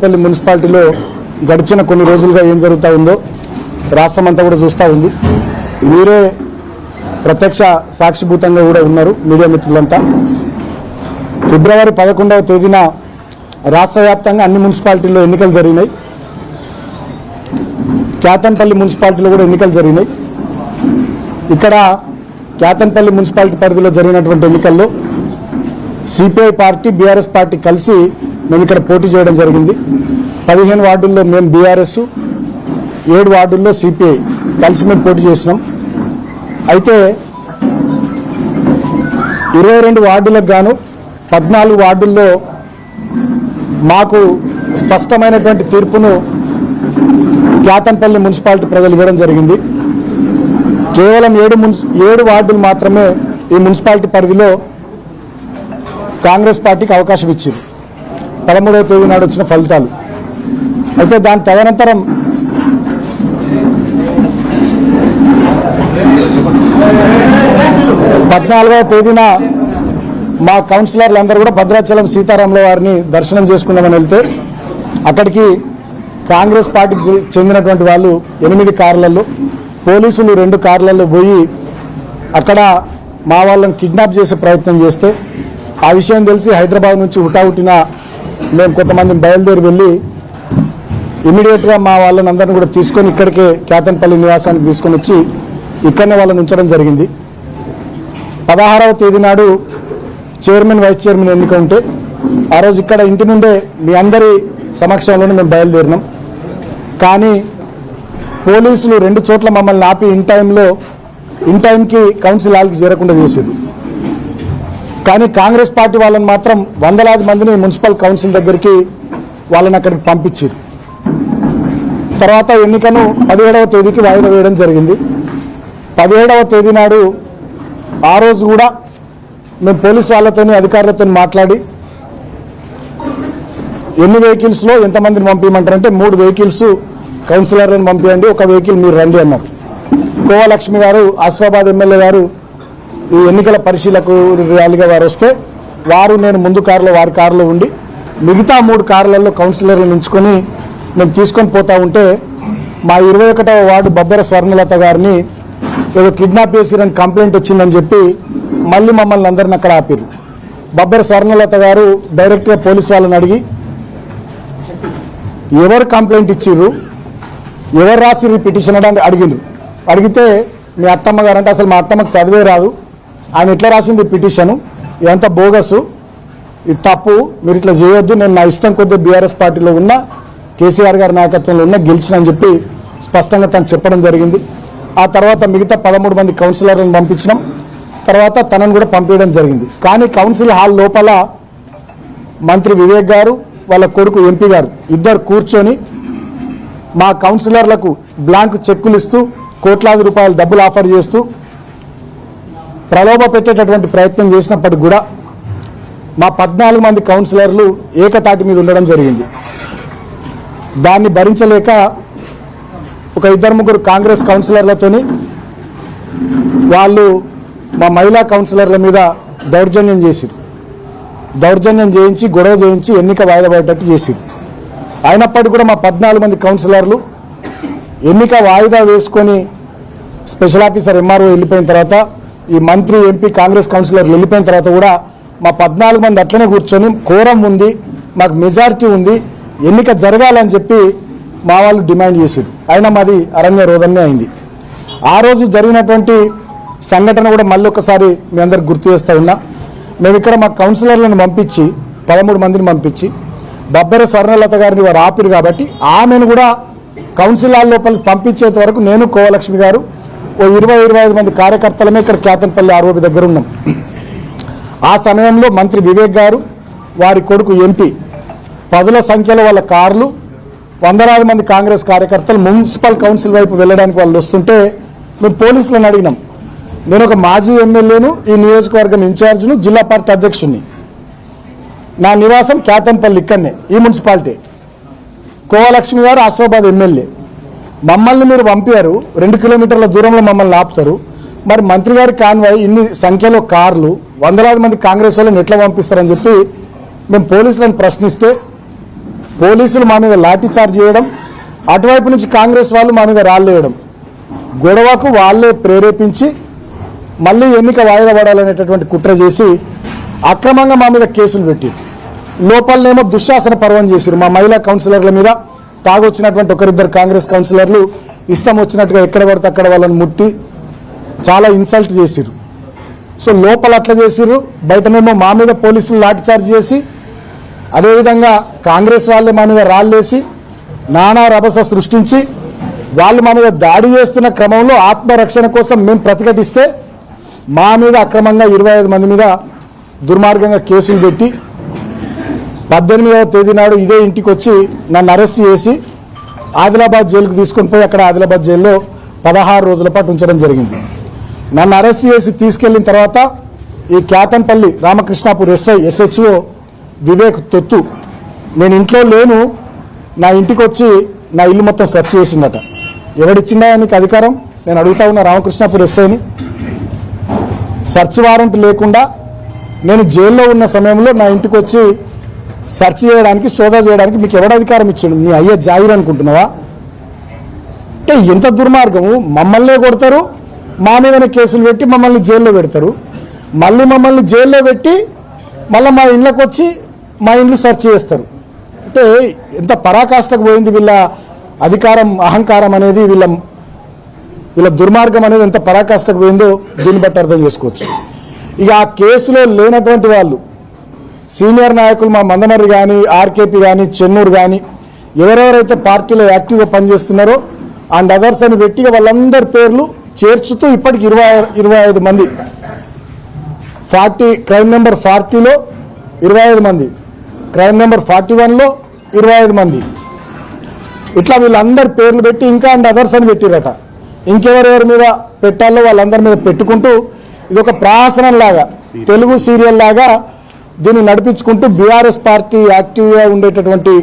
పల్లి మున్సిపాలిటీలో గడిచిన కొన్ని రోజులుగా ఏం జరుగుతూ ఉందో రాష్ట్రమంతా కూడా చూస్తూ ఉంది. మీరే ప్రత్యక్ష సాక్షిభూతంగా కూడా ఉన్నారు మీడియా మిత్రులంతా. ఫిబ్రవరి 11వ తేదీన రాష్ట్ర వ్యాప్తంగా అన్ని మున్సిపాలిటీల్లో ఎన్నికలు జరిగినాయి. కేతన్పల్లి మున్సిపాలిటీలో కూడా ఎన్నికలు జరిగినాయి. ఇక్కడ కేతన్పల్లి మున్సిపాలిటీ పరిధిలో జరిగినటువంటి ఎన్నికల్లో సిపిఐ పార్టీ బీఆర్ఎస్ పార్టీ కలిసి మేము ఇక్కడ పోటీ చేయడం జరిగింది. 15 వార్డుల్లో మేము బీఆర్ఎస్, 7 వార్డుల్లో సిపిఐ కలిసి మేము పోటీ చేసినాం. అయితే 22 వార్డులకు గాను 14 వార్డుల్లో మాకు స్పష్టమైనటువంటి తీర్పును కేతన్పల్లి మున్సిపాలిటీ ప్రజలు ఇవ్వడం జరిగింది. కేవలం 7 వార్డులు మాత్రమే ఈ మున్సిపాలిటీ పరిధిలో కాంగ్రెస్ పార్టీకి అవకాశం ఇచ్చింది 13వ తేదీ నాడు వచ్చిన ఫలితాలు. అయితే దాని తదనంతరం 14వ తేదీన మా కౌన్సిలర్లందరూ కూడా భద్రాచలం సీతారాముల వారిని దర్శనం చేసుకుందామని వెళ్తే అక్కడికి కాంగ్రెస్ పార్టీకి చెందినటువంటి వాళ్ళు 8 కార్లలో, పోలీసులు 2 కార్లలో పోయి అక్కడ మా వాళ్ళని కిడ్నాప్ చేసే ప్రయత్నం చేస్తే ఆ విషయం తెలిసి హైదరాబాద్ నుంచి హుటాహుటిన మేము కొంతమందిని బయలుదేరి వెళ్ళి ఇమీడియట్గా మా వాళ్ళని అందరినీ కూడా తీసుకొని ఇక్కడికే కేతన్పల్లి నివాసానికి తీసుకొని వచ్చి ఇక్కడనే వాళ్ళని ఉంచడం జరిగింది. 16వ తేదీ నాడు చైర్మన్, వైస్ చైర్మన్ ఎన్నిక ఉంటే ఆ రోజు ఇక్కడ ఇంటి నుండే మీ అందరి సమక్షంలోనే మేము బయలుదేరినాం. కానీ పోలీసులు 2 చోట్ల మమ్మల్ని ఆపి ఇన్ టైంకి కౌన్సిల్ హాల్కి చేరకుండా చేశారు. కానీ కాంగ్రెస్ పార్టీ వాళ్ళని మాత్రం వందలాది మందిని మున్సిపల్ కౌన్సిల్ దగ్గరికి వాళ్ళని అక్కడికి పంపించారు. తర్వాత ఎన్నికను 17వ తేదీకి వాయిదా వేయడం జరిగింది. 17వ తేదీ నాడు ఆ రోజు కూడా మేము పోలీసు వాళ్ళతో అధికారులతో మాట్లాడి ఎన్ని వెహికల్స్లో ఎంతమందిని పంపించమంటారంటే 3 వెహికల్స్ కౌన్సిలర్లను పంపించండి, 1 వెహికల్ మీరు రండి అన్నారు. కోవలక్ష్మి గారు, ఆసిఫాబాద్ ఎమ్మెల్యే గారు ఈ ఎన్నికల పరిశీలకు ర్యాలీగా వారు వస్తే నేను ముందు కారులో వారి కారులో ఉండి మిగతా 3 కార్లలో కౌన్సిలర్లను ఉంచుకొని మేము తీసుకొని పోతా ఉంటే మా 21వ వార్డు బబ్బెర స్వర్ణలత గారిని ఏదో కిడ్నాప్ చేసిరని కంప్లైంట్ వచ్చిందని చెప్పి మళ్ళీ మమ్మల్ని అందరిని అక్కడ ఆపారు. బబ్బెర స్వర్ణలత గారు డైరెక్ట్గా పోలీసు వాళ్ళని అడిగి ఎవరు కంప్లైంట్ ఇచ్చిర్రు, ఎవరు రాసిర్రు పిటిషన్ అని అడిగితే మీ అత్తమ్మ గారు అంటే అసలు మా అత్తమ్మకి చదివే రాదు, ఆయన ఎట్లా రాసింది పిటిషను, ఇదంతా బోగసు, ఇది తప్పు, మీరు ఇట్లా చేయొద్దు, నేను నా ఇష్టం కొద్దీ బీఆర్ఎస్ పార్టీలో ఉన్న కేసీఆర్ గారి నాయకత్వంలో ఉన్న గెలిచినని చెప్పి స్పష్టంగా తను చెప్పడం జరిగింది. ఆ తర్వాత మిగతా 13 మంది కౌన్సిలర్లను పంపించినాం. తర్వాత తనను కూడా పంపించడం జరిగింది. కానీ కౌన్సిల్ హాల్ లోపల మంత్రి వివేక్ గారు, వాళ్ళ కొడుకు ఎంపీ గారు ఇద్దరు కూర్చొని మా కౌన్సిలర్లకు బ్లాంక్ చెక్కులు ఇస్తూ కోట్లాది రూపాయలు డబ్బులు ఆఫర్ చేస్తూ ప్రలోభ పెట్టేటటువంటి ప్రయత్నం చేసినప్పటికి కూడా మా 14 మంది కౌన్సిలర్లు ఏకతాటి మీద ఉండడం జరిగింది. దాన్ని భరించలేక ఒక 2-3 కాంగ్రెస్ కౌన్సిలర్లతోని వాళ్ళు మా మహిళా కౌన్సిలర్ల మీద దౌర్జన్యం చేయించి గొడవ చేయించి ఎన్నిక వాయిదా పడేటట్టు చేసిరు. అయినప్పటికీ కూడా మా 14 మంది కౌన్సిలర్లు ఎన్నిక వాయిదా వేసుకొని స్పెషల్ ఆఫీసర్ ఎంఆర్ఓ వెళ్ళిపోయిన తర్వాత ఈ మంత్రి, ఎంపీ, కాంగ్రెస్ కౌన్సిలర్లు వెళ్ళిపోయిన తర్వాత కూడా మా 14 మంది అట్లనే కూర్చొని కోరం ఉంది, మాకు మెజారిటీ ఉంది, ఎన్నిక జరగాలని చెప్పి మా వాళ్ళు డిమాండ్ చేశారు. అయినా మాది అరణ్య రోదన్నే అయింది. ఆ రోజు జరిగినటువంటి సంఘటన కూడా మళ్ళీ ఒకసారి మీ అందరికి గుర్తు చేస్తా ఉన్నా. మేము ఇక్కడ మా కౌన్సిలర్లను పంపించి 13 మందిని పంపించి బబ్బెర స్వర్ణలత గారిని వారు ఆపిరు కాబట్టి ఆమెను కూడా కౌన్సిల్ హాల్ లోపలికి పంపించేంత వరకు నేను, కోవలక్ష్మి గారు, 20-25 మంది కార్యకర్తలమే ఇక్కడ కేతన్పల్లి ఆర్ఓబి దగ్గర ఉన్నాం. ఆ సమయంలో మంత్రి వివేక్ గారు, వారి కొడుకు ఎంపీ, 10ల సంఖ్యలో వాళ్ళ కార్లు, వందలాది మంది కాంగ్రెస్ కార్యకర్తలు మున్సిపల్ కౌన్సిల్ వైపు వెళ్ళడానికి వాళ్ళు వస్తుంటే మేము పోలీసులను అడిగినాం. నేను ఒక మాజీ ఎమ్మెల్యేను, ఈ నియోజకవర్గం ఇన్ఛార్జ్ను, జిల్లా పార్టీ అధ్యక్షుడిని. నా నివాసం కేతన్పల్లి ఇక్కడనే, ఈ మున్సిపాలిటీ. కోవలక్ష్మి గారు ఆసిఫాబాద్ ఎమ్మెల్యే. మమ్మల్ని మీరు పంపారు, 2 కిలోమీటర్ల దూరంలో మమ్మల్ని ఆపుతారు. మరి మంత్రి గారి కాన్వాయ్, ఇన్ని సంఖ్యలో కార్లు, వందలాది మంది కాంగ్రెస్ వాళ్ళని ఎట్లా పంపిస్తారని చెప్పి మేము పోలీసులను ప్రశ్నిస్తే పోలీసులు మా మీద లాఠీ చార్జ్ చేయడం, అటువైపు నుంచి కాంగ్రెస్ వాళ్ళు మా మీద రాళ్ళేయడం, గొడవకు వాళ్ళే ప్రేరేపించి మళ్ళీ ఎన్నిక వాయిదా పడాలనేటటువంటి కుట్ర చేసి అక్రమంగా మా మీద కేసులు పెట్టి లోపలనేమో దుశ్శాసన పర్వం చేశారు. మా మహిళా కౌన్సిలర్ల మీద తాగొచ్చినటువంటి ఒకరిద్దరు కాంగ్రెస్ కౌన్సిలర్లు ఇష్టం వచ్చినట్టుగా ఎక్కడ పడితే అక్కడ వాళ్ళని ముట్టి చాలా ఇన్సల్ట్ చేసిరు. సో లోపల అట్లా చేసిరు, బయటనేమో మా మీద పోలీసులు లాఠీ చార్జ్ చేసి, అదేవిధంగా కాంగ్రెస్ వాళ్ళే మా మీద రాళ్ళేసి నానా రభస సృష్టించి వాళ్ళు మా మీద దాడి చేస్తున్న క్రమంలో ఆత్మరక్షణ కోసం మేము ప్రతిఘటిస్తే మా మీద అక్రమంగా 25 మంది మీద దుర్మార్గంగా కేసులు పెట్టి 18వ తేదీ నాడు ఇదే ఇంటికి వచ్చి నన్ను అరెస్ట్ చేసి ఆదిలాబాద్ జైలుకు తీసుకొని పోయి అక్కడ ఆదిలాబాద్ జైల్లో 16 రోజుల పాటు ఉంచడం జరిగింది. నన్ను అరెస్ట్ చేసి తీసుకెళ్లిన తర్వాత ఈ క్యాతన్పల్లి రామకృష్ణాపూర్ SHO వివేక్ తొత్తు నేను ఇంట్లో లేను, నా ఇంటికి వచ్చి నా ఇల్లు మొత్తం సెర్చ్ చేసిందట. ఎవడిచ్చిందా నీకు అధికారం? నేను అడుగుతా ఉన్న రామకృష్ణాపూర్ SIని. సెర్చ్ వారెంట్ లేకుండా నేను జైల్లో ఉన్న సమయంలో నా ఇంటికి వచ్చి సెర్చ్ చేయడానికి, సోదా చేయడానికి మీకు ఎవడ అధికారం ఇచ్చాడు? నీ అయ్యే జాయిర్ అనుకుంటున్నావా? అంటే ఎంత దుర్మార్గము! మమ్మల్నే కొడతారు, మా మీదనే కేసులు పెట్టి మమ్మల్ని జైల్లో పెడతారు, మళ్ళీ మమ్మల్ని జైల్లో పెట్టి మళ్ళీ మా ఇళ్ళకి వచ్చి మా ఇండ్లు సెర్చ్ చేస్తారు. అంటే ఎంత పరాకాష్ఠకు పోయింది వీళ్ళ అధికారం, అహంకారం అనేది, వీళ్ళ దుర్మార్గం అనేది ఎంత పరాకాష్ఠకు పోయిందో దీన్ని బట్టి అర్థం చేసుకోవచ్చు. ఇక ఆ కేసులో లేనటువంటి వాళ్ళు సీనియర్ నాయకులు మా మందమర్రి కానీ, ఆర్కేపీ కానీ, చెన్నూరు కానీ ఎవరెవరైతే పార్టీలో యాక్టివ్గా పనిచేస్తున్నారో అండ్ అదర్స్ అని పెట్టి వాళ్ళందరి పేర్లు చేర్చుతూ ఇప్పటికి 25 మంది, క్రైమ్ నెంబర్ 40లో 25 మంది, క్రైమ్ నెంబర్ 41లో 25 మంది, ఇట్లా వీళ్ళందరి పేర్లు పెట్టి ఇంకా అండ్ అదర్స్ అని పెట్టిరట. ఇంకెవరెవరి మీద పెట్టాలో వాళ్ళందరి మీద పెట్టుకుంటూ ఇది ఒక ప్రహసనం లాగా, తెలుగు సీరియల్ లాగా దీన్ని నడిపించుకుంటూ బీఆర్ఎస్ పార్టీ యాక్టివ్గా ఉండేటటువంటి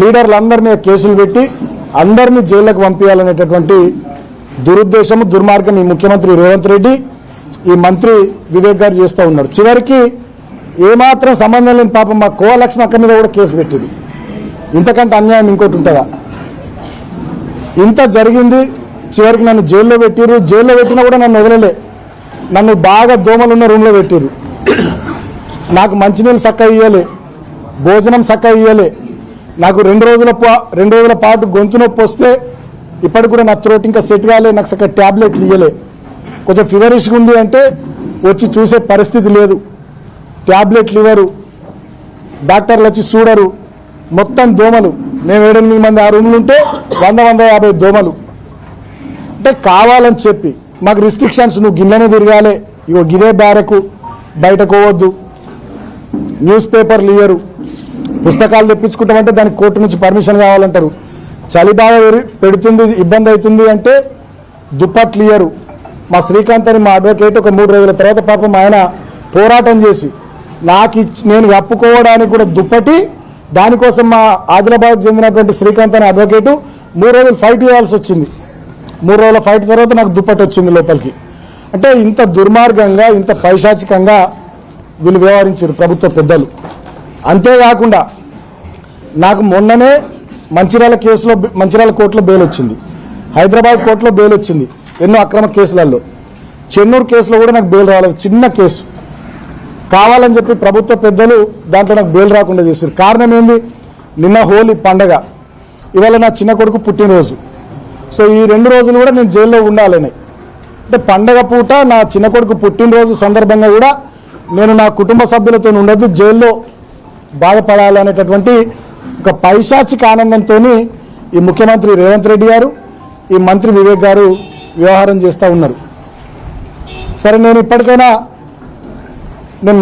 లీడర్లందరి మీద కేసులు పెట్టి అందరినీ జైళ్లకు పంపించాలనేటటువంటి దురుద్దేశము, దుర్మార్గం ఈ ముఖ్యమంత్రి రేవంత్ రెడ్డి, ఈ మంత్రి వివేక్ గారు చేస్తూ ఉన్నారు. చివరికి ఏమాత్రం సంబంధం లేని పాపం మా కోలక్ష్మి అక్క మీద కూడా కేసు పెట్టింది. ఇంతకంటే అన్యాయం ఇంకోటి ఉంటుందా? ఇంత జరిగింది. చివరికి నన్ను జైల్లో పెట్టిరు. జైల్లో పెట్టినా కూడా నన్ను వదలలే. నన్ను బాగా దోమలున్న రూమ్లో పెట్టిరు. నాకు మంచినీళ్ళు చక్కగా ఇయ్యలే, భోజనం చక్కగా ఇయ్యలే. నాకు 2 రోజుల పాటు గొంతు నొప్పి వస్తే ఇప్పటికి కూడా నా త్రోట్ ఇంకా సెట్ కాలే, నాకు చక్కగా ట్యాబ్లెట్లు ఇయ్యలే. కొంచెం ఫీవరిష్గా ఉంది అంటే వచ్చి చూసే పరిస్థితి లేదు, ట్యాబ్లెట్లు ఇవ్వరు, డాక్టర్లు వచ్చి చూడరు. మొత్తం దోమలు. మేము 7-8 మంది ఆ రూమ్లు ఉంటే 100-150 దోమలు. అంటే కావాలని చెప్పి మాకు రిస్ట్రిక్షన్స్, నువ్వు గిన్నెనే తిరగాలి, ఇగో గిదే బ్యారకు, బయటకు పోవద్దు, న్యూస్ పేపర్లు ఇయ్యరు, పుస్తకాలు తెప్పించుకుంటామంటే దానికి కోర్టు నుంచి పర్మిషన్ కావాలంటారు, చలి బాగా పెడుతుంది, ఇబ్బంది అవుతుంది అంటే దుప్పట్లు ఇయ్యరు. మా శ్రీకాంత్ అని మా అడ్వకేట్ ఒక 3 రోజుల తర్వాత పాపం ఆయన పోరాటం చేసి నేను కప్పుకోవడానికి కూడా దుప్పటి, దానికోసం మా ఆదిలాబాద్ చెందినటువంటి శ్రీకాంత్ అనే అడ్వకేటు 3 రోజులు ఫైట్ చేయాల్సి వచ్చింది. 3 రోజుల ఫైట్ తర్వాత నాకు దుప్పటి వచ్చింది లోపలికి. అంటే ఇంత దుర్మార్గంగా, ఇంత పైశాచికంగా వీళ్ళు వ్యవహరించారు ప్రభుత్వ పెద్దలు. అంతేకాకుండా నాకు మొన్ననే మంచిర్యాల కోర్టులో బెయిల్ వచ్చింది, హైదరాబాద్ కోర్టులో బెయిల్ వచ్చింది, ఎన్నో అక్రమ కేసులలో. చెన్నూరు కేసులో కూడా నాకు బెయిల్ రాలేదు, చిన్న కేసు. కావాలని చెప్పి ప్రభుత్వ పెద్దలు దాంట్లో నాకు బెయిల్ రాకుండా చేశారు. కారణం ఏంది? నిన్న హోలీ పండగ, ఇవాళ నా చిన్న కొడుకు పుట్టినరోజు. సో ఈ 2 రోజులు కూడా నేను జైల్లో ఉండాలని, అంటే పండగ పూట నా చిన్న కొడుకు పుట్టినరోజు సందర్భంగా కూడా నేను నా కుటుంబ సభ్యులతో ఉండొద్దు, జైల్లో బాధపడాలి అనేటటువంటి ఒక పైశాచిక ఆనందంతో ఈ ముఖ్యమంత్రి రేవంత్ రెడ్డి గారు, ఈ మంత్రి వివేక్ గారు వ్యవహారం చేస్తూ ఉన్నారు. సరే, నేను ఇప్పటికైనా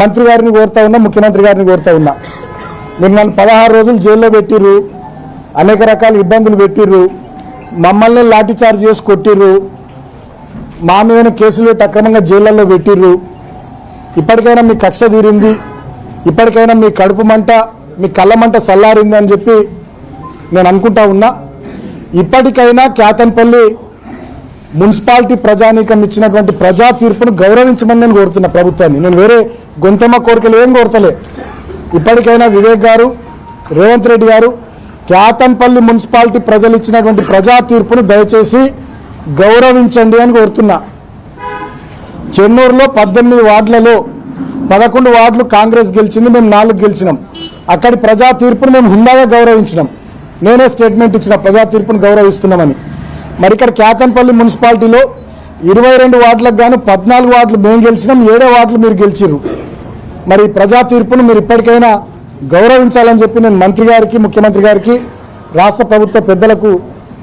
మంత్రి గారిని కోరుతా ఉన్నా, ముఖ్యమంత్రి గారిని కోరుతా ఉన్నా, మీరు నన్ను 16 రోజులు జైల్లో పెట్టిర్రు, అనేక రకాల ఇబ్బందులు పెట్టిర్రు, మమ్మల్ని లాఠీ చార్జ్ చేసి కొట్టిర్రు, మా మీద కేసులు పెట్టి అక్రమంగా జైళ్లలో పెట్టిర్రు. ఇప్పటికైనా మీ కక్ష తీరింది, ఇప్పటికైనా మీ కడుపు మంట, మీ కళ్ళ మంట చల్లారింది అని చెప్పి నేను అనుకుంటా ఉన్నా. ఇప్పటికైనా క్యాతన్పల్లి మున్సిపాలిటీ ప్రజానీకం ఇచ్చినటువంటి ప్రజా తీర్పును గౌరవించమని నేను కోరుతున్నా ప్రభుత్వాన్ని. నేను వేరే గొంతమ్మ కోరికలు ఏం కోరతలే. ఇప్పటికైనా వివేక్ గారు, రేవంత్ రెడ్డి గారు క్యాతన్పల్లి మున్సిపాలిటీ ప్రజలు ఇచ్చినటువంటి ప్రజా తీర్పును దయచేసి గౌరవించండి అని కోరుతున్నా. చెన్నూరులో 18 వార్డులలో 11 వార్డులు కాంగ్రెస్ గెలిచింది, మేము 4 గెలిచినాం. అక్కడి ప్రజా తీర్పును మేము హుందాగా గౌరవించినాం. నేనే స్టేట్మెంట్ ఇచ్చిన ప్రజా తీర్పును గౌరవిస్తున్నామని. మరి ఇక్కడ క్యాతన్పల్లి మున్సిపాలిటీలో 22 వార్డులకు గాను 14 వార్డులు మేము గెలిచినాం, 7 వార్డులు మీరు గెలిచిరు. మరి ప్రజా తీర్పును మీరు ఇప్పటికైనా గౌరవించాలని చెప్పి నేను మంత్రి గారికి, ముఖ్యమంత్రి గారికి, రాష్ట్ర ప్రభుత్వ పెద్దలకు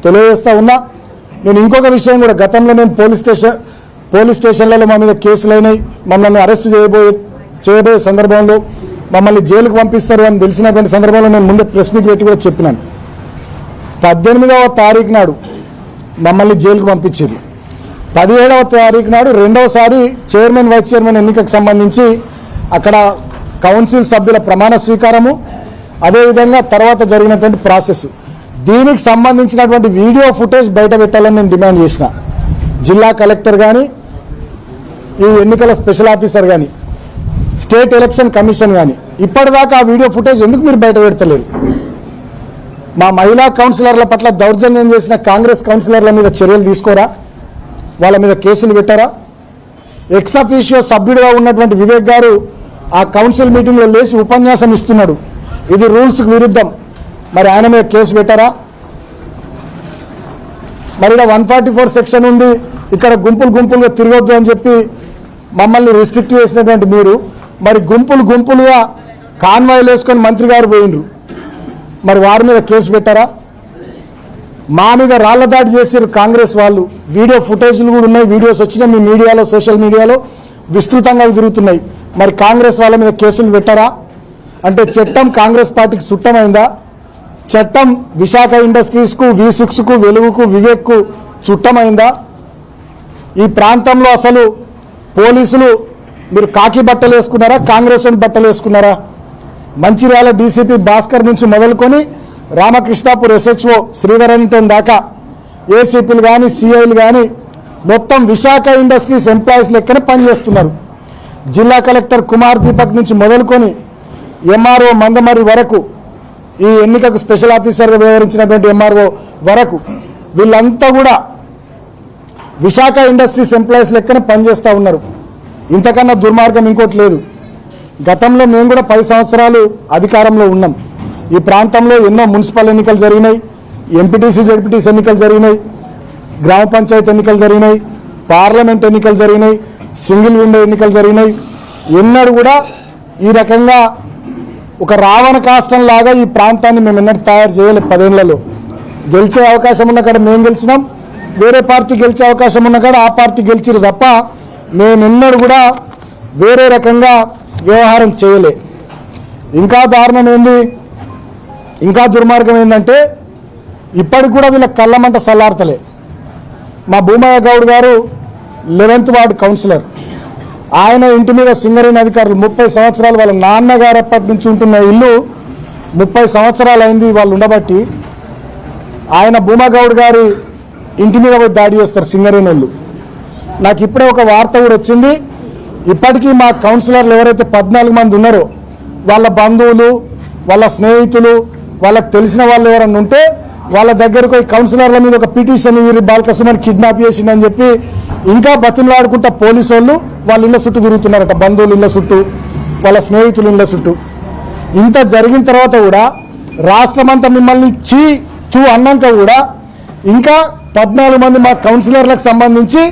తెలియజేస్తా ఉన్నా. నేను ఇంకొక విషయం కూడా, గతంలో నేను పోలీస్ స్టేషన్లలో మా మీద కేసులు అయినాయి, మమ్మల్ని అరెస్ట్ చేయబోయే సందర్భంలో మమ్మల్ని జైలుకు పంపిస్తారు అని తెలిసినటువంటి సందర్భంలో నేను ముందే ప్రెస్ మీట్ పెట్టి కూడా చెప్పినాను. 18వ తారీఖు నాడు మమ్మల్ని జైలుకు పంపించారు. 17వ తారీఖు నాడు రెండవసారి చైర్మన్, వైస్ చైర్మన్ ఎన్నికకు సంబంధించి అక్కడ కౌన్సిల్ సభ్యుల ప్రమాణ స్వీకారము, అదేవిధంగా తర్వాత జరిగినటువంటి ప్రాసెస్, దీనికి సంబంధించినటువంటి వీడియో ఫుటేజ్ బయట పెట్టాలని నేను డిమాండ్ చేసిన. జిల్లా కలెక్టర్ కానీ, ఈ ఎన్నికల స్పెషల్ ఆఫీసర్ కానీ, స్టేట్ ఎలక్షన్ కమిషన్ కానీ ఇప్పటిదాకా ఆ వీడియో ఫుటేజ్ ఎందుకు మీరు బయట పెడతలేరు? మా మహిళా కౌన్సిలర్ల పట్ల దౌర్జన్యం చేసిన కాంగ్రెస్ కౌన్సిలర్ల మీద చర్యలు తీసుకోరా? వాళ్ళ మీద కేసులు పెట్టారా? ఎక్స్ అఫీషియో సభ్యుడిగా ఉన్నటువంటి వివేక్ గారు ఆ కౌన్సిల్ మీటింగ్లో లేచి ఉపన్యాసం ఇస్తున్నాడు, ఇది రూల్స్కి విరుద్ధం. మరి ఆయన మీద కేసు పెట్టారా? మరి ఇక్కడ 144 సెక్షన్ ఉంది, ఇక్కడ గుంపులుగా తిరగొద్దు అని చెప్పి మమ్మల్ని రిస్ట్రిక్ట్ చేసినటువంటి మీరు మరి గుంపులుగా కాన్వాయ్లు వేసుకొని మంత్రి గారు పోయిండ్రు, మరి వారి మీద కేసు పెట్టారా? మా మీద రాళ్ల దాడి చేసారు కాంగ్రెస్ వాళ్ళు. వీడియో ఫుటేజ్లు కూడా ఉన్నాయి, వీడియోస్ వచ్చినాయి మీ మీడియాలో, సోషల్ మీడియాలో విస్తృతంగా తిరుగుతున్నాయి. మరి కాంగ్రెస్ వాళ్ళ మీద కేసులు పెట్టారా? అంటే చట్టం కాంగ్రెస్ పార్టీకి చుట్టమైందా? చట్టం విశాఖ ఇండస్ట్రీస్కు, V6కు, వెలుగుకు, వివేక్కు చుట్టమైందా? ఈ ప్రాంతంలో అసలు పోలీసులు మీరు కాకి బట్టలు వేసుకున్నారా, కాంగ్రెస్ బట్టలు వేసుకున్నారా? మంచిర్యాల డీసీపీ భాస్కర్ నుంచి మొదలుకొని రామకృష్ణాపూర్ SHO శ్రీధరన్ దాకా ఏసీపీలు కానీ, CIలు కానీ మొత్తం విశాఖ ఇండస్ట్రీస్ ఎంప్లాయీస్ లెక్కనే పనిచేస్తున్నారు. జిల్లా కలెక్టర్ కుమార్ దీపక్ నుంచి మొదలుకొని MRO మందమరి వరకు, ఈ ఎన్నికకు స్పెషల్ ఆఫీసర్గా వ్యవహరించినటువంటి MRO వరకు వీళ్ళంతా కూడా విశాఖ ఇండస్ట్రీస్ ఎంప్లాయీస్ లెక్కనే పనిచేస్తూ ఉన్నారు. ఇంతకన్నా దుర్మార్గం ఇంకోటి లేదు. గతంలో మేము కూడా 10 సంవత్సరాలు అధికారంలో ఉన్నాం. ఈ ప్రాంతంలో ఎన్నో మున్సిపల్ ఎన్నికలు జరిగినాయి, ఎంపీటీసీ, జడ్పీటీసీ ఎన్నికలు జరిగినాయి, గ్రామ పంచాయతీ ఎన్నికలు జరిగినాయి, పార్లమెంట్ ఎన్నికలు జరిగినాయి, సింగిల్ విండో ఎన్నికలు జరిగినాయి. ఎన్నడూ కూడా ఈ రకంగా ఒక రావణ కాష్టం లాగా ఈ ప్రాంతాన్ని మేము ఎన్నడూ తయారు చేయలేదు. 10 ఏళ్లలో గెలిచే అవకాశం ఉన్న కాడ మేము గెలిచినాం, వేరే పార్టీ గెలిచే అవకాశం ఉన్న కాడ ఆ పార్టీ గెలిచిరు తప్ప మేమెన్నడూ కూడా వేరే రకంగా వ్యవహారం చేయలే. ఇంకా దారుణం ఏంది, ఇంకా దుర్మార్గం ఏంటంటే ఇప్పటికి కూడా వీళ్ళ కళ్ళమంట సల్లార్తలే. మా భూమయ్య గౌడ్ గారు 11th వార్డు కౌన్సిలర్, ఆయన ఇంటి మీద సింగరేణి అధికారులు 30 సంవత్సరాలు, వాళ్ళ నాన్నగారు అప్పటి నుంచి ఉంటున్న ఇల్లు 30 సంవత్సరాలు అయింది వాళ్ళు ఉండబట్టి, ఆయన భూమగౌడ్ గారి ఇంటి మీద పోయి దాడి చేస్తారు సింగరేణి వాళ్ళు. నాకు ఇప్పుడే ఒక వార్త కూడా వచ్చింది, ఇప్పటికీ మా కౌన్సిలర్లు ఎవరైతే 14 మంది ఉన్నారో వాళ్ళ బంధువులు, వాళ్ళ స్నేహితులు, వాళ్ళకి తెలిసిన వాళ్ళు ఎవరన్నా ఉంటే వాళ్ళ దగ్గరకు ఈ కౌన్సిలర్ల మీద ఒక పిటిషన్ వీరి బాలకృష్ణని కిడ్నాప్ చేసిందని చెప్పి ఇంకా బతిమలాడుకుంటా పోలీసు వాళ్ళు వాళ్ళ ఇళ్ళ చుట్టూ తిరుగుతున్నారట, బంధువుల ఇళ్ళ చుట్టూ, వాళ్ళ స్నేహితుల ఇళ్ళ చుట్టూ. ఇంత జరిగిన తర్వాత కూడా రాష్ట్రమంతా మిమ్మల్ని తూ అన్నాక కూడా ఇంకా 14 మంది మా కౌన్సిలర్లకు సంబంధించి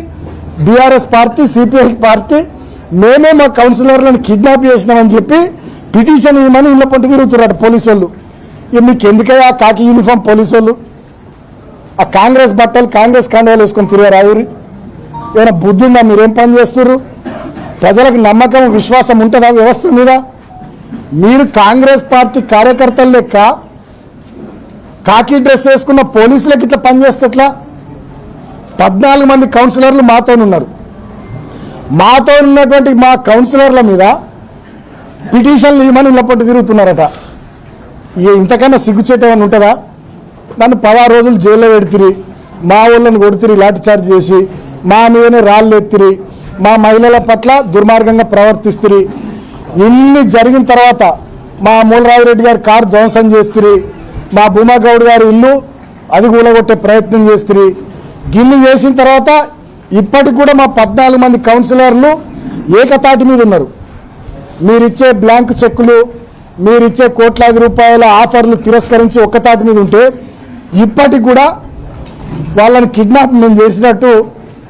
బీఆర్ఎస్ పార్టీ, సిపిఐ పార్టీ మేమే మా కౌన్సిలర్లను కిడ్నాప్ చేసినామని చెప్పి పిటిషన్ ఇవ్వమని ఇళ్ళ పంట తిరుగుతున్నారట పోలీసు వాళ్ళు. మీకు ఎందుకయ్యా కాకి యూనిఫామ్ పోలీసు వాళ్ళు? ఆ కాంగ్రెస్ బట్టలు, కాంగ్రెస్ కండువాలు వేసుకొని తిరిగారు. ఆవిరి ఏమైనా బుద్ధి ఉందా? మీరేం పని చేస్తున్నారు? ప్రజలకు నమ్మకం, విశ్వాసం ఉంటుందా వ్యవస్థ మీద? మీరు కాంగ్రెస్ పార్టీ కార్యకర్తల లెక్క కాకి డ్రెస్ వేసుకున్న పోలీసులకు ఇట్లా పనిచేస్తే ఎట్లా? 14 మంది కౌన్సిలర్లు మాతో ఉన్నారు. మాతో ఉన్నటువంటి మా కౌన్సిలర్ల మీద పిటిషన్లు ఇవ్వమని ఇళ్ళ పట్టు తిరుగుతున్నారట. ఇంతకన్నా సిగ్గుచేటేమని ఉంటుందా? నన్ను 16 రోజులు జైల్లో పెడితిరి, మా ఊళ్ళని కొడుతిరి, లాఠీ చార్జ్ చేసి మా మీదనే రాళ్ళు ఎత్తిరి, మా మహిళల పట్ల దుర్మార్గంగా ప్రవర్తిస్తురి. ఇన్ని జరిగిన తర్వాత మా మూలరావిరెడ్డి గారి కారు ధ్వంసం చేస్తురి, మా భూమా గౌడ్ గారి ఇల్లు అది కూలగొట్టే ప్రయత్నం చేస్తుంది. గిల్లు చేసిన తర్వాత ఇప్పటికి కూడా మా 14 మంది కౌన్సిలర్లు ఏకతాటి మీద ఉన్నారు. మీరిచ్చే బ్లాంక్ చెక్కులు, మీరిచ్చే కోట్లాది రూపాయల ఆఫర్లు తిరస్కరించి ఒక్కతాటి మీద ఉంటే ఇప్పటికి కూడా వాళ్ళని కిడ్నాప్ మేము చేసినట్టు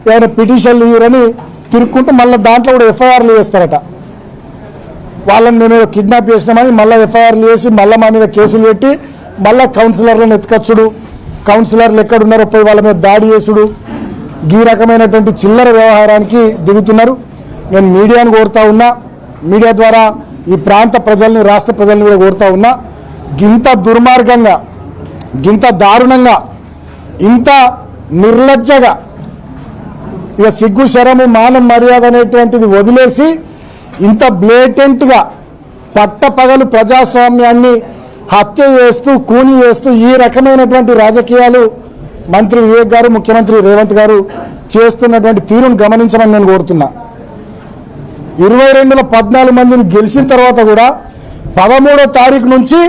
ఏమైనా పిటిషన్లు ఇవ్వరని తిరుక్కుంటూ మళ్ళీ దాంట్లో కూడా ఎఫ్ఐఆర్లు వేస్తారట. వాళ్ళని నేను కిడ్నాప్ చేసినామని మళ్ళీ ఎఫ్ఐఆర్లు వేసి మళ్ళీ మా మీద కేసులు పెట్టి మళ్ళీ కౌన్సిలర్లను ఎత్తుకొచ్చుడు, కౌన్సిలర్లు ఎక్కడున్నారో పోయి వాళ్ళ మీద దాడి చేసుడు, ఈ రకమైనటువంటి చిల్లర వ్యవహారానికి దిగుతున్నారు. నేను మీడియాను కోరుతా ఉన్నా, మీడియా ద్వారా ఈ ప్రాంత ప్రజల్ని, రాష్ట్ర ప్రజల్ని కూడా కోరుతా ఉన్నా, గింత దుర్మార్గంగా, గింత దారుణంగా, ఇంత నిర్లజ్జగా, ఇక సిగ్గు శరము మానం మర్యాద అనేటువంటిది వదిలేసి ఇంత బ్లేటెంట్గా పట్టపగలు ప్రజాస్వామ్యాన్ని హత్య చేస్తూ, కూని చేస్తూ ఈ రకమైనటువంటి రాజకీయాలు మంత్రి వివేక్ గారు, ముఖ్యమంత్రి రేవంత్ గారు చేస్తున్నటువంటి తీరును గమనించమని నేను కోరుతున్నా. 22లో 14 మందిని గెలిచిన తర్వాత కూడా 13వ తారీఖు నుంచి,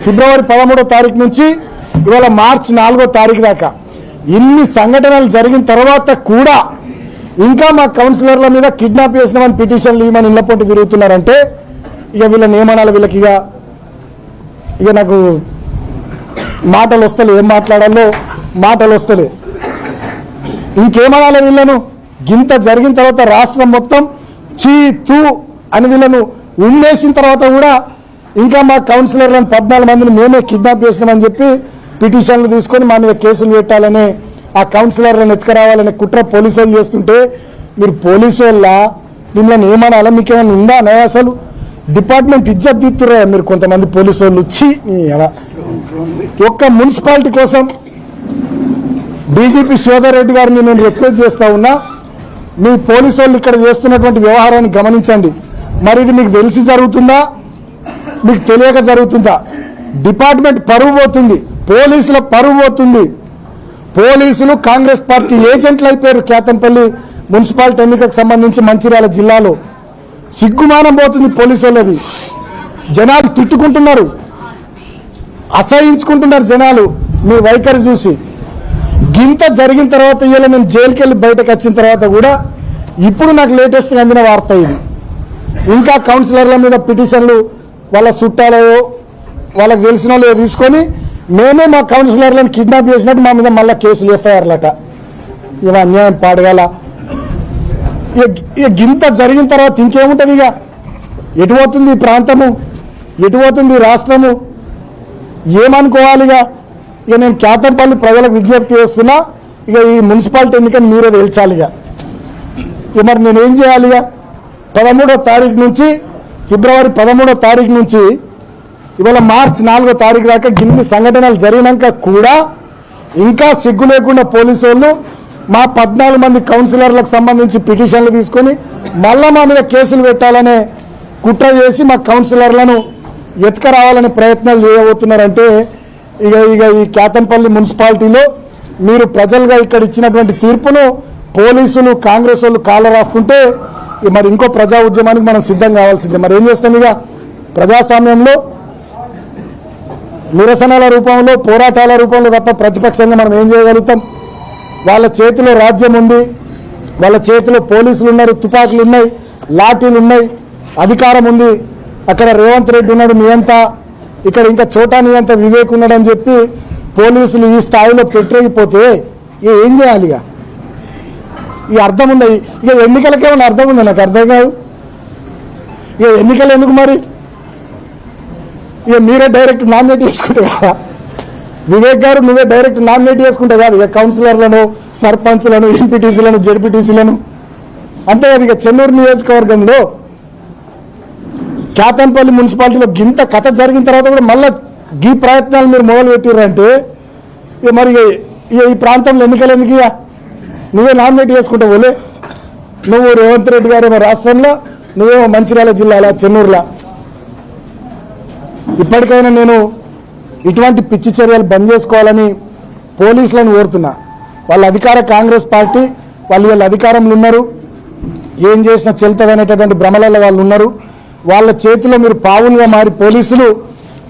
ఫిబ్రవరి 13వ తారీఖు నుంచి ఇవాళ మార్చి 4వ తారీఖు దాకా ఇన్ని సంఘటనలు జరిగిన తర్వాత కూడా ఇంకా మా కౌన్సిలర్ల మీద కిడ్నాప్ చేసినామని పిటిషన్లు ఇవ్వమని ఇళ్ల పొంటి తిరుగుతున్నారంటే ఇక వీళ్ళని ఏమనాలి? వీళ్ళకి ఇక నాకు మాటలు వస్తలే, ఏం మాట్లాడాలో మాటలు వస్తలే. ఇంకేమనాలి వీళ్ళను? గింత జరిగిన తర్వాత రాష్ట్రం మొత్తం చీ తూ అని వీళ్ళను ఉమ్మేసిన తర్వాత కూడా ఇంకా మా కౌన్సిలర్లను 14 మందిని మేమే కిడ్నాప్ చేసినామని చెప్పి పిటిషన్లు తీసుకొని మా మీద కేసులు పెట్టాలని, ఆ కౌన్సిలర్లను ఎత్తుకురావాలనే కుట్ర పోలీసు వాళ్ళు చేస్తుంటే మీరు పోలీసు వాళ్ళ మిమ్మల్ని ఏమనాలా? మీకేమైనా ఉందా అనే? అసలు డిపార్ట్మెంట్ ఇజ్జత్ తీస్తురా మీరు కొంతమంది పోలీసు వాళ్ళు వచ్చి. ఒక్క మున్సిపాలిటీ కోసం డీజీపీ శ్రీధర్ రెడ్డి గారిని నేను రిక్వెస్ట్ చేస్తా ఉన్నా, మీ పోలీసు వాళ్ళు ఇక్కడ చేస్తున్నటువంటి వ్యవహారాన్ని గమనించండి. మరి ఇది మీకు తెలిసి జరుగుతుందా, మీకు తెలియక జరుగుతుందా? డిపార్ట్మెంట్ పరువు పోతుంది, పోలీసుల పరువు పోతుంది. పోలీసులు కాంగ్రెస్ పార్టీ ఏజెంట్లు అయిపోయారు. కేతంపల్లి మున్సిపాలిటీ ఎన్నికకు సంబంధించి మంచిర్యాల జిల్లాలో సిగ్గుమానం పోతుంది పోలీసు వాళ్ళది. జనాలు తిట్టుకుంటున్నారు, అసహించుకుంటున్నారు జనాలు మీ వైఖరి చూసి. గింత జరిగిన తర్వాత ఇలా నేను జైలుకి వెళ్ళి బయటకు వచ్చిన తర్వాత కూడా ఇప్పుడు నాకు లేటెస్ట్గా అందిన వార్త ఇది. ఇంకా కౌన్సిలర్ల మీద పిటిషన్లు వాళ్ళ చుట్టాలయో వాళ్ళకి తెలిసిన వాళ్ళో తీసుకొని మేమే మా కౌన్సిలర్లను కిడ్నాప్ చేసినట్టు మా మీద మళ్ళీ కేసులు, ఎఫ్ఐఆర్లట. ఇవి అన్యాయం పాడగల. ఇక గింత జరిగిన తర్వాత ఇంకేముంటుంది? ఇక ఎటు పోతుంది ఈ ప్రాంతము, ఎటు పోతుంది ఈ రాష్ట్రము? ఏమనుకోవాలిగా? ఇక నేను కేతంపల్లి ప్రజలకు విజ్ఞప్తి చేస్తున్నా, ఇక ఈ మున్సిపాలిటీ ఎన్నికని మీరే తేల్చాలిగా. ఇక మరి నేనేం చేయాలిగా? 13వ తారీఖు నుంచి, ఫిబ్రవరి 13వ తారీఖు నుంచి ఇవాళ మార్చి 4వ తారీఖు దాకా గిన్ని సంఘటనలు జరిగినాక కూడా ఇంకా సిగ్గు లేకుండా పోలీసు వాళ్ళు మా 14 మంది కౌన్సిలర్లకు సంబంధించి పిటిషన్లు తీసుకొని మళ్ళా మా మీద కేసులు పెట్టాలనే కుట్ర చేసి మా కౌన్సిలర్లను ఎత్తుకరావాలనే ప్రయత్నాలు చేయబోతున్నారంటే ఇక ఈ కేతంపల్లి మున్సిపాలిటీలో మీరు ప్రజలుగా ఇక్కడ ఇచ్చినటువంటి తీర్పును పోలీసులు, కాంగ్రెస్ వాళ్ళు కాళ్ళ రాస్తుంటే మరి ఇంకో ప్రజా ఉద్యమానికి మనం సిద్ధం కావాల్సిందే. మరి ఏం చేస్తాం? ఇక ప్రజాస్వామ్యంలో నిరసనల రూపంలో, పోరాటాల రూపంలో తప్ప ప్రతిపక్షంగా మనం ఏం చేయగలుగుతాం? వాళ్ళ చేతిలో రాజ్యం ఉంది, వాళ్ళ చేతిలో పోలీసులు ఉన్నారు, తుపాకులు ఉన్నాయి, లాఠీలు ఉన్నాయి, అధికారం ఉంది. అక్కడ రేవంత్ రెడ్డి ఉన్నాడు నియంత, ఇక్కడ ఇంకా చోటా నియంత వివేక్ ఉన్నాడని చెప్పి పోలీసులు ఈ స్థాయిలో పెట్టేగిపోతే ఏం చేయాలి? ఇక అర్థం ఉంది? ఇక ఎన్నికలకేమైనా అర్థం ఉంది? నాకు అర్థం కాదు. ఇక ఎన్నికలు ఎందుకు మరి? ఇక మీరే డైరెక్ట్ నామినేట్ చేసుకుంటే కదా వివేక్ గారు, నువ్వే డైరెక్ట్ నామినేట్ చేసుకుంటే కాదు ఇక కౌన్సిలర్లను, సర్పంచ్లను, ఎంపీటీసీలను, జెడ్పీటీసీలను, అంతే కదా. ఇక చెన్నూరు నియోజకవర్గంలో కేతంపల్లి మున్సిపాలిటీలో గింత కథ జరిగిన తర్వాత కూడా మళ్ళీ ఈ ప్రయత్నాలు మీరు మొదలు పెట్టారంటే ఇక మరి ఈ ప్రాంతంలో ఎన్నికలు ఎందుకు? ఇక నువ్వే నామినేట్ చేసుకుంటావు. ఓలే నువ్వు రేవంత్ రెడ్డి గారేమో రాష్ట్రంలో, నువ్వేమో మంచిర్యాల జిల్లాలో, చెన్నూరులో. ఇప్పటికైనా నేను ఇటువంటి పిచ్చి చర్యలు బంద్ చేసుకోవాలని పోలీసులను కోరుతున్నా. వాళ్ళ అధికార కాంగ్రెస్ పార్టీ, వాళ్ళు అధికారంలో ఉన్నారు, ఏం చేసినా చెల్తదనేటటువంటి భ్రమలలో వాళ్ళు ఉన్నారు. వాళ్ళ చేతిలో మీరు పావులుగా మారి పోలీసులు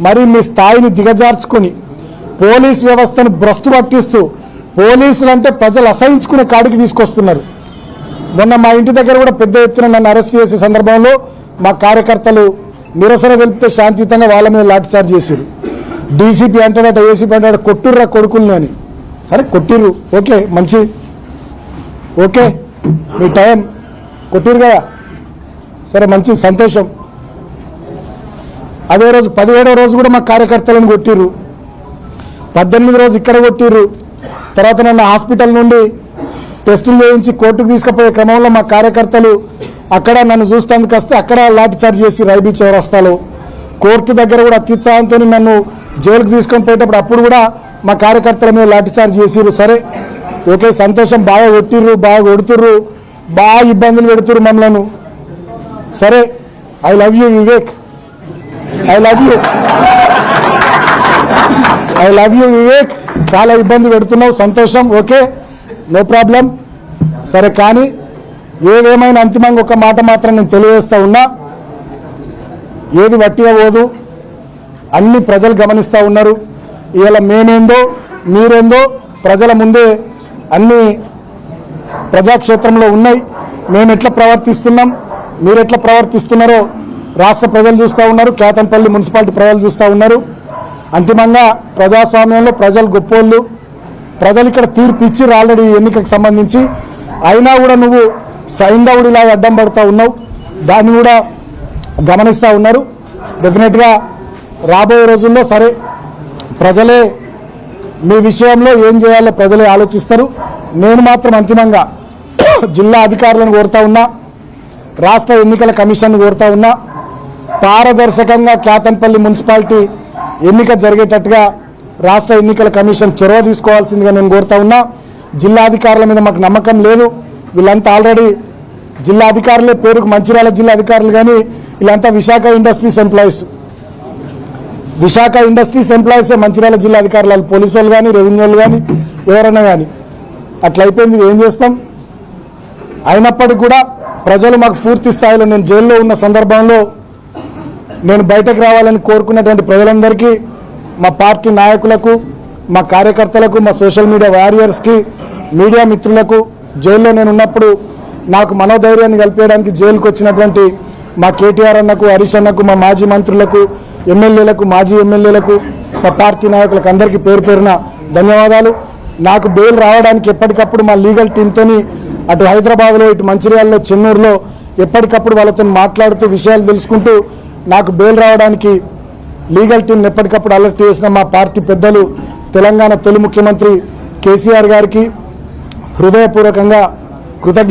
మరి మీ స్థాయిని దిగజార్చుకొని పోలీస్ వ్యవస్థను భ్రష్టు పట్టిస్తూ పోలీసులు అంటే ప్రజలు అసహించుకునే కాడికి తీసుకొస్తున్నారు. మొన్న మా ఇంటి దగ్గర కూడా పెద్ద ఎత్తున నన్ను అరెస్ట్ చేసే సందర్భంలో మా కార్యకర్తలు నిరసన తెలిపితే శాంతియుతంగా వాళ్ళ మీద లాఠీచార్జ్ చేశారు. డీసీపీ అంటాడట, ఏసీపీ అంటాడు, కొట్టుర్రా కొడుకుల్ని అని. సరే కొట్టిర్రు, ఓకే, మంచి, ఓకే, మీ టైం, కొట్టిరు కదా, సరే మంచి, సంతోషం. అదే రోజు 17వ రోజు కూడా మా కార్యకర్తలను కొట్టిర్రు, 18వ రోజు ఇక్కడ కొట్టిర్రు. తర్వాత నన్ను హాస్పిటల్ నుండి టెస్టులు చేయించి కోర్టుకు తీసుకుపోయే క్రమంలో మా కార్యకర్తలు అక్కడ నన్ను చూస్తానికి వస్తే అక్కడ లాఠీచార్జ్ చేసి రైబీ చౌరస్తాలో, కోర్టు దగ్గర కూడా అత్యుత్సాహంతో నన్ను జైలుకు తీసుకొని పోయేటప్పుడు అప్పుడు కూడా మా కార్యకర్తల మీద లాఠీచార్జ్ చేసిర్రు. సరే ఓకే, సంతోషం, బాగా కొట్టిర్రు, బాగా కొడుతుర్రు, బాగా ఇబ్బందులు పెడుతుర్రు మమ్మలను. సరే, I love you Vivek, I love you, I love you Vivek, చాలా ఇబ్బంది పెడుతున్నావు, సంతోషం, ఓకే, నో ప్రాబ్లం. సరే, కానీ ఏదేమైనా అంతిమంగా ఒక మాట మాత్రం నేను తెలియజేస్తా ఉన్నా, ఏది వట్టిగా పోదు, అన్ని ప్రజలు గమనిస్తూ ఉన్నారు. ఇవాళ మేమేందో మీరేందో ప్రజల ముందే అన్ని ప్రజాక్షేత్రంలో ఉన్నాయి. మేము ఎట్లా ప్రవర్తిస్తున్నాం, మీరు ఎట్లా ప్రవర్తిస్తున్నారో రాష్ట్ర ప్రజలు చూస్తూ ఉన్నారు, కేతంపల్లి మున్సిపాలిటీ ప్రజలు చూస్తూ ఉన్నారు. అంతిమంగా ప్రజాస్వామ్యంలో ప్రజలు గొప్పోళ్ళు, ప్రజలు ఇక్కడ తీర్పు ఇచ్చిర్రు ఆల్రెడీ ఎన్నికకు సంబంధించి. అయినా కూడా నువ్వు సైంధవుడిలా అడ్డం పడుతూ ఉన్నావు, దాన్ని కూడా గమనిస్తూ ఉన్నారు. డెఫినెట్గా రాబోయే రోజుల్లో సరే ప్రజలే మీ విషయంలో ఏం చేయాలో ప్రజలే ఆలోచిస్తారు. నేను మాత్రం అంతిమంగా జిల్లా అధికారులను కోరుతా ఉన్నా, రాష్ట్ర ఎన్నికల కమిషన్ కోరుతా ఉన్నా, పారదర్శకంగా కేతంపల్లి మున్సిపాలిటీ ఎన్నిక జరిగేటట్టుగా రాష్ట్ర ఎన్నికల కమిషన్ చొరవ తీసుకోవాల్సిందిగా నేను కోరుతా ఉన్నా. జిల్లా అధికారుల మీద మాకు నమ్మకం లేదు. వీళ్ళంతా ఆల్రెడీ జిల్లా అధికారులే, పేరుకు మంచిర్యాల జిల్లా అధికారులు, కానీ వీళ్ళంతా Visakha industries employees. Visakha industries ఎంప్లాయీసే మంచిర్యాల జిల్లా అధికారులు, పోలీసు వాళ్ళు కానీ, రెవెన్యూ వాళ్ళు కానీ, ఎవరైనా కానీ. అట్లా అయిపోయింది, ఏం చేస్తాం. అయినప్పటికీ కూడా ప్రజలు మాకు పూర్తి స్థాయిలో, నేను జైల్లో ఉన్న సందర్భంలో నేను బయటకు రావాలని కోరుకున్నటువంటి ప్రజలందరికీ, మా పార్టీ నాయకులకు, మా కార్యకర్తలకు, మా సోషల్ మీడియా వారియర్స్కి, మీడియా మిత్రులకు, జైల్లో నేను ఉన్నప్పుడు నాకు మనోధైర్యాన్ని కల్పించడానికి జైలుకు వచ్చినటువంటి మా కేటీఆర్ అన్నకు, హరీష్ అన్నకు, మా మాజీ మంత్రులకు, ఎమ్మెల్యేలకు, మాజీ ఎమ్మెల్యేలకు, మా పార్టీ నాయకులకు అందరికీ పేరు పేరున ధన్యవాదాలు. నాకు బెయిల్ రావడానికి ఎప్పటికప్పుడు మా లీగల్ టీంతోని అటు హైదరాబాద్లో, ఇటు మంచిర్యాలలో, చెన్నూరులో ఎప్పటికప్పుడు వాళ్ళతో మాట్లాడుతూ విషయాలు తెలుసుకుంటూ నాకు బెయిల్ రావడానికి లీగల్ టీం ఎప్పటికప్పుడు అలర్ట్ చేసిన మా పార్టీ పెద్దలు, తెలంగాణ తొలి ముఖ్యమంత్రి కేసీఆర్ గారికి హృదయపూర్వకంగా కృతజ్ఞత.